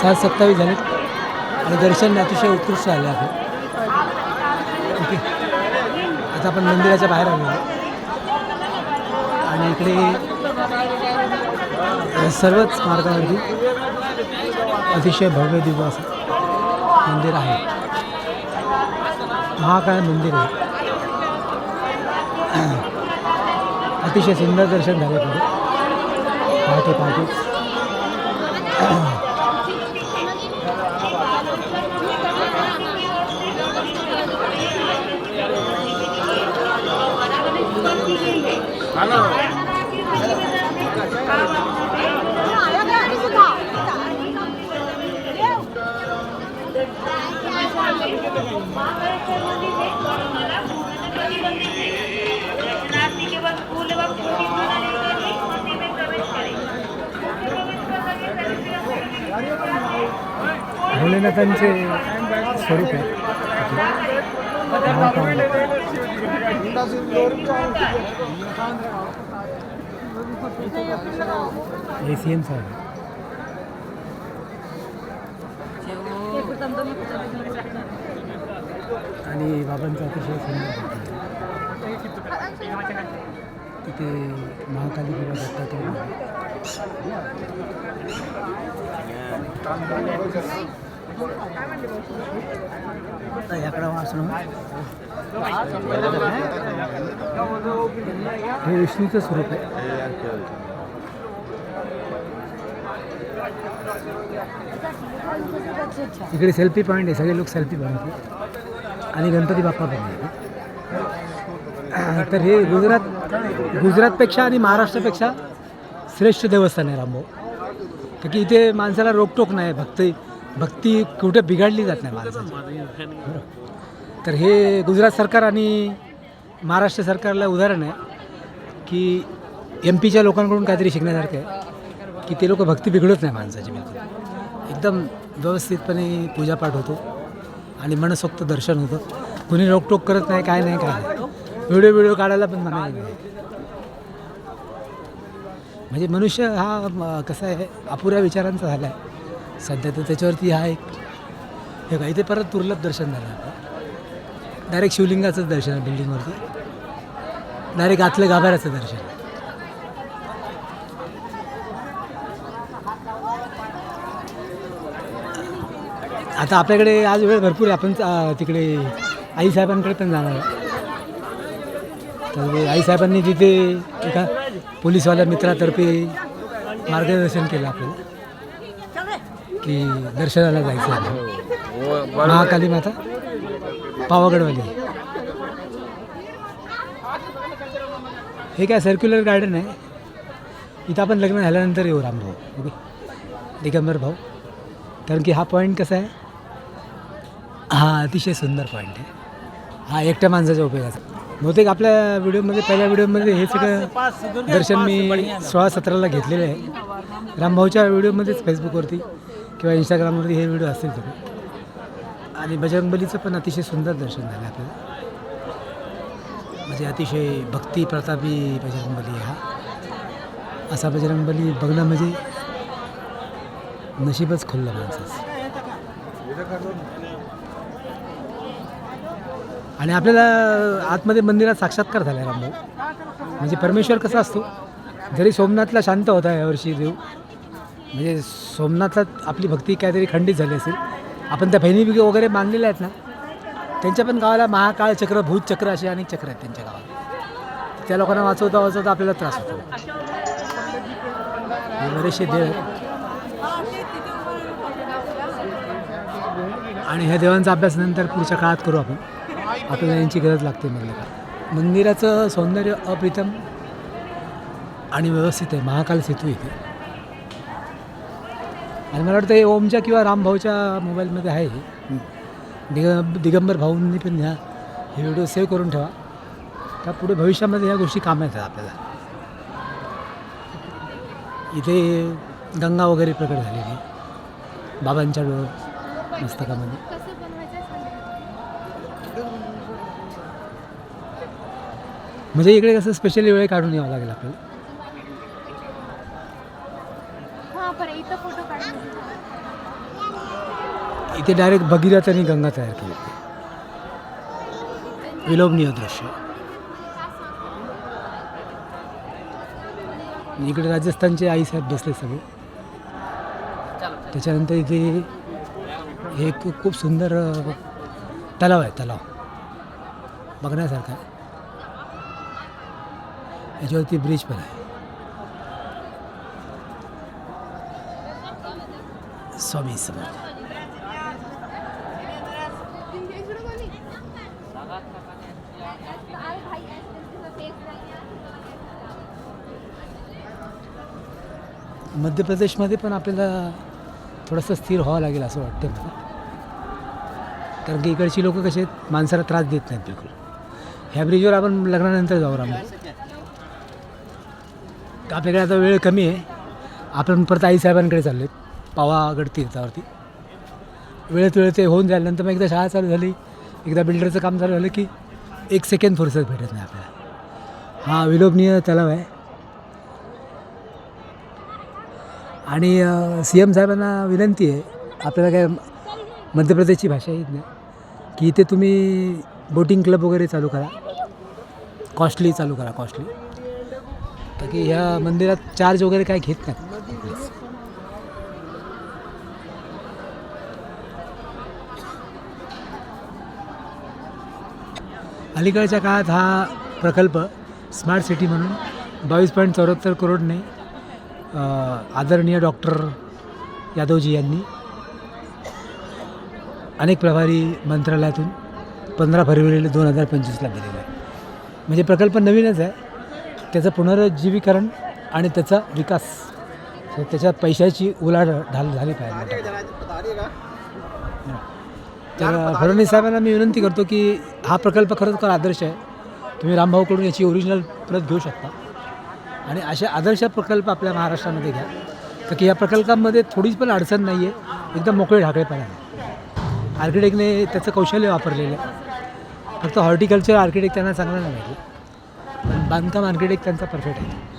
7:27 झाले आणि दर्शन अतिशय उत्कृष्ट झाले आहे. ओके, आता आपण मंदिराच्या बाहेर आलो आणि इकडे सर्वच मार्गावरती अतिशय भव्य दिव्य असं मंदिर आहे. महाकाळ मंदिर आहे. अतिशय सुंदर दर्शन झाले पुढे पहाटे पहाटे. भोलेनाथांचे स्वरूप आहे. ACM साहेब आणि बाबांचं अतिशय सुंदर तिथे महाकाली किंवा दत्तात्रय याकडे वाचणं हे विष्णूचं स्वरूप आहे. इकडे सेल्फी पॉईंट आहे. सगळे लोक सेल्फी बनवतात आणि गणपती बाप्पा पण आहे. तर हे गुजरातपेक्षा आणि महाराष्ट्रापेक्षा श्रेष्ठ देवस्थान आहे रामभाऊ. तर की इथे माणसाला रोकटोक नाही. भक्ती कुठे बिघडली जात नाही माणसाची. तर हे गुजरात सरकार आणि महाराष्ट्र सरकारला उदाहरण आहे की MP च्या लोकांकडून काहीतरी शिकण्यासारखं आहे की ते लोक भक्ती बिघडत नाही माणसाची. बिलकुल एकदम व्यवस्थितपणे पूजापाठ होतो आणि मनसोक्त दर्शन होतं. कुणी रोकटोक करत नाही, काय नाही. व्हिडिओ काढायला पण मनाई नाही. म्हणजे मनुष्य हा कसा आहे अपुऱ्या विचारांचा झाला आहे सध्या. तर त्याच्यावरती हा एक हे का इथे परत दुर्लभ दर्शन झालं आपलं. डायरेक्ट शिवलिंगाचंच दर्शन आहे. बिल्डिंगवरती डायरेक्ट आतलं गाभाऱ्याचं दर्शन. आता आपल्याकडे आज वेळ भरपूर आहे. आपण तिकडे आईसाहेबांकडे पण जाणार आहे. तर आईसाहेबांनी तिथे एका पोलीसवाल्या मित्रातर्फे मार्गदर्शन केलं आपल्याला की दर्शनाला जायचं आहे. महाकाली माता पावागडवाली. हे काय सर्क्युलर गार्डन आहे. इथं आपण लग्न झाल्यानंतर येऊ रामभाऊ. ओके, दिगंबर भाऊ. कारण की हा पॉईंट कसा आहे, हा अतिशय सुंदर पॉईंट आहे. हा एकट्या माणसाच्या उपयोगाचा. बहुतेक आपल्या व्हिडिओमध्ये पहिल्या व्हिडिओमध्ये हे सगळं दर्शन मी 16-17ला घेतलेलं आहे. रामभाऊच्या व्हिडिओमध्येच फेसबुकवरती किंवा इंस्टाग्रामवरती हे व्हिडिओ असतील सगळे. आणि बजरंगबलीचं पण अतिशय सुंदर दर्शन झालं आपल्याला. म्हणजे अतिशय भक्ती प्रतापी बजरंगबली हा. असा बजरंगबली बघणं म्हणजे नशीबच खुललं माणसाचं. आणि आपल्याला आतमध्ये मंदिरात साक्षात्कार झाला आहे रामभाऊ. म्हणजे परमेश्वर कसा असतो, जरी सोमनाथला शांत होता यावर्षी देव, म्हणजे सोमनाथला आपली भक्ती काहीतरी खंडित झाली असेल. आपण त्या बहिणी वगैरे मानलेल्या आहेत ना, त्यांच्या पण गावाला महाकाळ चक्र, भूतचक्र असे अनेक चक्र आहेत त्यांच्या गावात. त्या लोकांना वाचवता आपल्याला त्रास होतो. हे बरेचसे देव आहेत आणि ह्या देवांचा अभ्यास नंतर पुढच्या काळात करू आपण. आपल्याला यांची गरज लागते. मंदिराचं सौंदर्य अप्रतिम आणि व्यवस्थित आहे. महाकाल सेतू इथे. आणि मला वाटतं हे ओमच्या किंवा रामभाऊच्या मोबाईलमध्ये आहे. दिगंबर भाऊंनी पण हे व्हिडिओ सेव्ह करून ठेवा. त्या पुढे भविष्यामध्ये ह्या गोष्टी कामात येतात आपल्याला. इथे गंगा वगैरे प्रकट झालेली बाबांच्या मस्तकामध्ये. म्हणजे इकडे कसं स्पेशली वेळ काढून यावं लागेल आपल्याला. इथे डायरेक्ट भगीरथ आणि गंगा तयार केली होती. विलोभनीय दृश्य. इकडे राजस्थानचे आईसाहेब बसले सगळे. त्याच्यानंतर इथे हे खूप सुंदर तलाव आहे. तलाव बघण्यासारखा आहे. याच्यावरती ब्रिज पण आहे. स्वामी समर्थ. मध्य प्रदेशमध्ये पण आपल्याला थोडंसं स्थिर व्हावं लागेल असं वाटतं मला. कारण की इकडची लोक कसे आहेत, माणसाला त्रास देत नाहीत बिलकुल. ह्या ब्रिजवर आपण लग्नानंतर जाऊ राम. आपल्याकडे आता वेळ कमी आहे. आपण परत आईसाहेबांकडे चाललो आहे पावागड तीर्थावरती. वेळेत ते होऊन जाईल. नंतर मग एकदा शाळा चालू झाली, एकदा बिल्डरचं काम चालू झालं की 1 सेकंड फुरसत भेटत नाही आपल्याला. हा विलोभनीय तलाव आहे. आणि CM साहेबांना विनंती आहे, आपल्याला काय मध्य प्रदेशची भाषा येत नाही, की इथे तुम्ही बोटिंग क्लब वगैरे चालू करा. कॉस्टली चालू करा, कॉस्टली. तर की ह्या मंदिरात चार्ज वगैरे काय घेत नाहीत. अलीकडच्या काळात हा प्रकल्प स्मार्ट सिटी म्हणून 22.74 करोडने आदरणीय डॉक्टर यादवजी यांनी अनेक प्रभारी मंत्रालयातून 15 फरवरी 2025ला दिलेला आहे. म्हणजे प्रकल्प नवीनच आहे. त्याचं पुनरुज्जीवीकरण आणि त्याचा विकास, त्याच्या पैशाची उलाढाल झाली पाहिजे. तर फडणवीस साहेबांना मी विनंती करतो की हा प्रकल्प खरोखर आदर्श आहे. तुम्ही रामभाऊकडून याची ओरिजिनल प्रत घेऊ शकता आणि अशा आदर्श प्रकल्प आपल्या महाराष्ट्रामध्ये घ्या. तर की या प्रकल्पामध्ये थोडीच पण अडचण नाही आहे. एकदम मोकळे ढाकळेपणा आहे. आर्किटेक्टने त्याचं कौशल्य वापरलेलं आहे. फक्त हॉर्टिकल्चर आर्किटेक्ट त्यांना चांगला नाही भेटला, पण बांधकाम आर्किटेक्ट त्यांचा परफेक्ट आहे.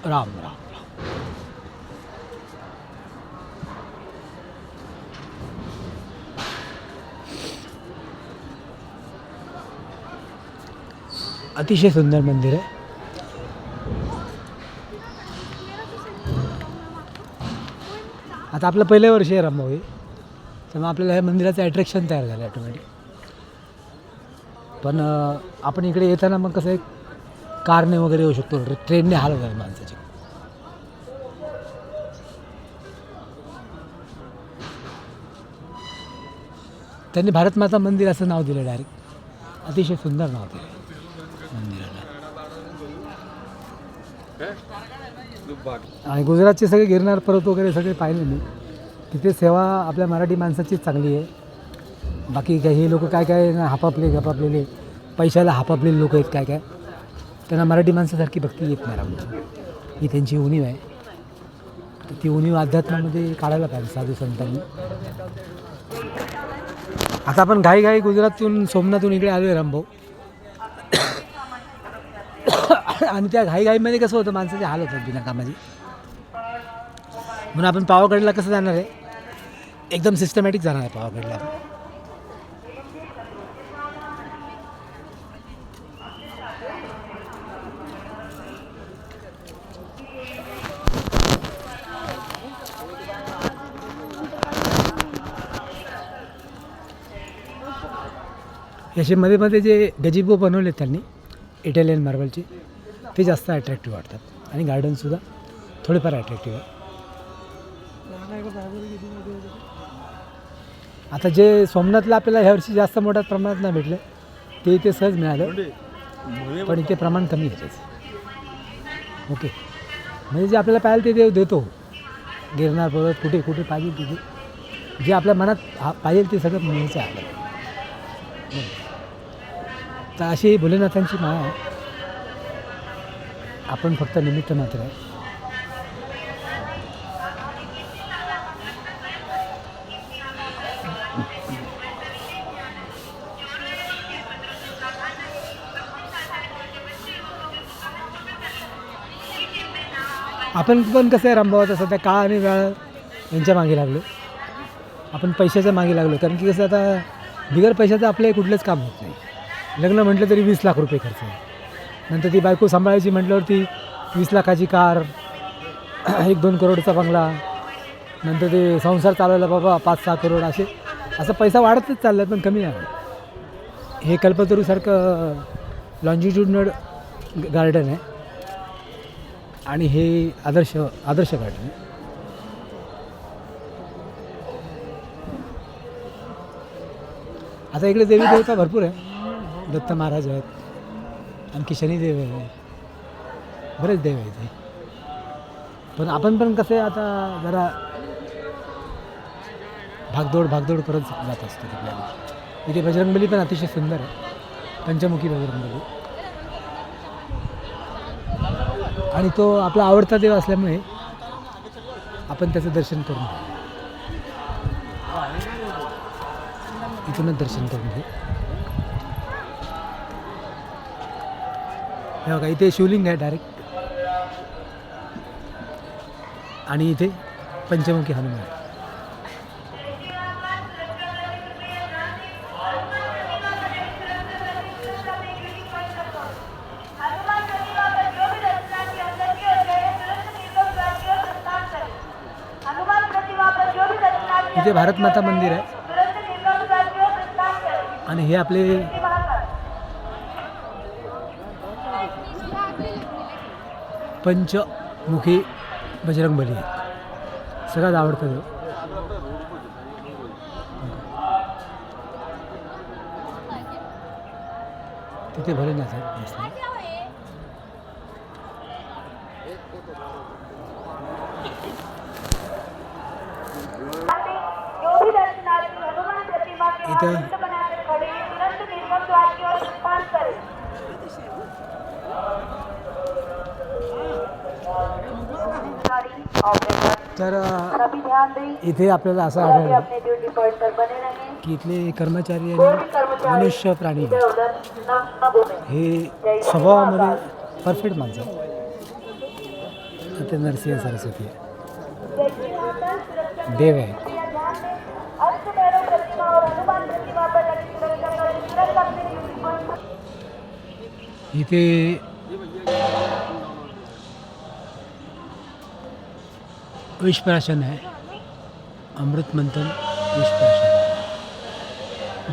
राम राम. अतिशय सुंदर मंदिर आहे. आता आपलं पहिलं वर्ष आहे रामभाऊ, त्यामुळे आपल्याला ह्या मंदिराचं अट्रॅक्शन तयार झालं ऑटोमॅटिक. पण आपण इकडे येताना मग कसं आहे, कारने वगैरे येऊ शकतो, ट्रेनने हाल होतात माणसाचे. त्यांनी भारतमाता मंदिर असं नाव दिलं डायरेक्ट. अतिशय सुंदर नाव दिलं मंदिराला. आणि गुजरातचे सगळे गिरनार पर्वत वगैरे सगळे पाहिले मी. तिथे सेवा आपल्या मराठी माणसाचीच चांगली आहे. बाकी काय हे लोक काय काय हापापलेले पैशाला हापापलेले लोक आहेत काय काय, त्यांना मराठी माणसासारखी भक्ती येत नाही रामभाऊ. ही त्यांची उणीव आहे. तर ती उणीव अध्यात्मामध्ये काढायला पाहिजे साधू संतांनी. आता आपण घाई गुजरातून सोमनाथून इकडे आलो आहे रामभाऊ. आणि त्या घाईमध्ये कसं होतं, माणसाचे हाल होतात बिना कामाची. म्हणून आपण पावागडला कसं जाणार आहे, एकदम सिस्टमॅटिक जाणार आहे पावागडला. याचे मध्ये जे गजिबो बनवले त्यांनी इटालियन मार्बलचे, ते जास्त अट्रॅक्टिव्ह वाटतात. आणि गार्डनसुद्धा थोडेफार अट्रॅक्टिव्ह आहे. आता जे सोमनाथला आपल्याला ह्यावर्षी जास्त मोठ्या प्रमाणात नाही भेटलं, ते इथे सहज मिळालं. पण इथे प्रमाण कमी आहे त्याचं. ओके, म्हणजे जे आपल्याला पाहिजे ते देव देतो. गिरनार पर्वत कुठे कुठे पाहिजे तिथे जे आपल्या मनात पाहिजे ते सगळं मिळायचं आहे आपल्याला. तर अशी भोलेनाथांची माया आहे. आपण फक्त निमित्त मात्र आहे. आपण पण कसं आहे रामभावाचं सध्या काळ आणि वेळ यांच्या मागे लागलो. आपण पैशाच्या मागे लागलो, कारण की कसं आता बिगर पैशाचं आपलं कुठलंच काम होत नाही. लग्न म्हटलं तरी 20 लाख रुपये खर्च आहे. नंतर ती बायको सांभाळायची म्हटल्यावरती 20 लाखाची कार, 1-2 करोडचा बंगला, नंतर ते संसार चालवायला बाबा 5-6 करोड, असा पैसा वाढतच चालला पण कमी नाही. हे कल्पतरूसारखं लॉन्जिट्यूडनल गार्डन आहे आणि हे आदर्श गार्डन आहे. आता इकडे देवी देवता भरपूर आहे. दत्त महाराज आहेत, आणखी शनिदेव आहे, बरेच देव आहेत ते. पण आपण पण कसं आहे आता जरा भागदौड करत जात असतो तिकडे. इथे बजरंगबली पण अतिशय सुंदर आहे, पंचमुखी बजरंगबली, आणि तो आपला आवडता देव असल्यामुळे आपण त्याचं दर्शन करून घेऊ. इथूनच दर्शन करून घेऊ. हे बघा, इथे शिवलिंग आहे डायरेक्ट, आणि इथे पंचमुखी हनुमान. इथे भारत माता मंदिर आहे, आणि हे आपले पंचमुखी बजरंगबली आहे. सगळ्यात आवडतं देव. तिथे भोलेनाथ आहे. इथं तर इथे आपल्याला असं आढळलं की इथले कर्मचारी आणि मनुष्य प्राणी हे स्वभावामध्ये परफेक्ट माणसं आहेत. इथे नरसिंह सरस्वती देव आहे. इथे विषप्राशन आहे, अमृत मंथन विषप्राशन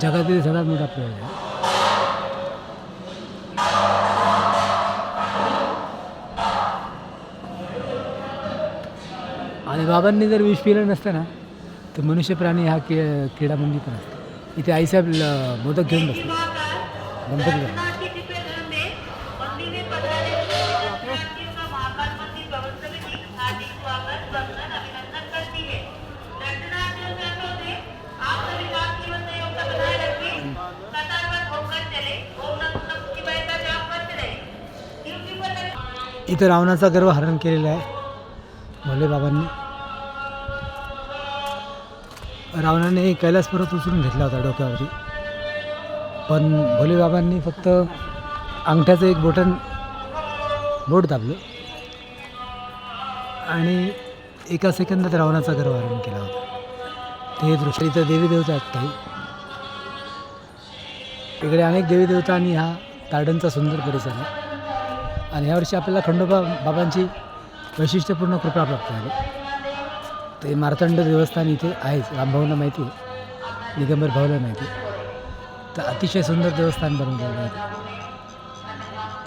जगातील सगळ्यात मोठा प्रयोग आहे. आणि बाबांनी जर विष पिलं नसतं ना तर मनुष्य प्राणी हा क्रीडामंदी पण असतो. इथे आईसाहेब मोदक घेऊन बसले गणपतीला. इथं रावणाचा गर्व हरण केलेला आहे भोले बाबांनी. रावणाने कैलास पर्वत उचलून घेतला होता डोक्यावरती, पण भोले बाबांनी फक्त अंगठ्याचं एक बोट दाबलं आणि एका सेकंदात रावणाचा गर्व हरण केला होता. ते दृश्य. इथं देवी देवता आहेत काही, इकडे अनेक देवी देवता आणि हा गार्डनचा सुंदर परिसर आहे. आणि यावर्षी आपल्याला खंडोबा बाबांची वैशिष्ट्यपूर्ण कृपा प्राप्त झाली. ते मार्तंड देवस्थान इथे आहेच, रामभाऊंना माहिती आहे, दिगंबर भाऊला माहिती आहे. तर अतिशय सुंदर देवस्थान बनवलेलं आहे.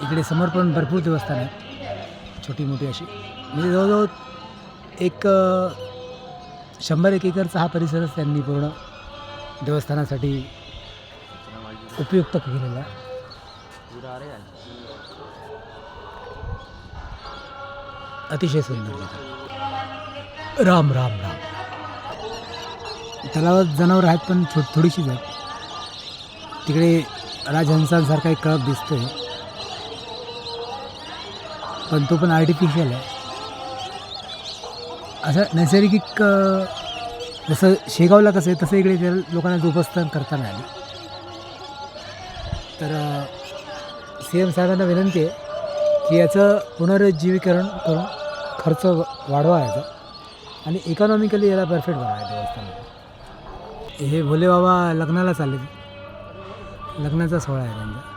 इकडे समोर पण भरपूर देवस्थान आहेत, छोटी मोठी अशी. म्हणजे जवळजवळ एक 100-1 एकरचा हा परिसरच त्यांनी पूर्ण देवस्थानासाठी उपयुक्त केलेला आहे. अतिशय सुंदर. राम राम राम. तलावात जनावर आहेत पण थोडीशीच आहेत. तिकडे राजहंसांसारखा एक कळप दिसतोय, पण तो पण आर्टिफिशियल आहे. असं नैसर्गिक जसं शेगावला कसं आहे तसं इकडे लोकांना जोपासना करता नाही आली. तर CM साहेबांना विनंती आहे की याचं पुनरुज्जीवीकरण करून खर्च वाढवा याचा आणि इकॉनॉमिकली याला परफेक्ट बनवायचं देवस्थान. हे भोले बाबा लग्नाला चालले, लग्नाचा सोहळा आहे त्यांचा.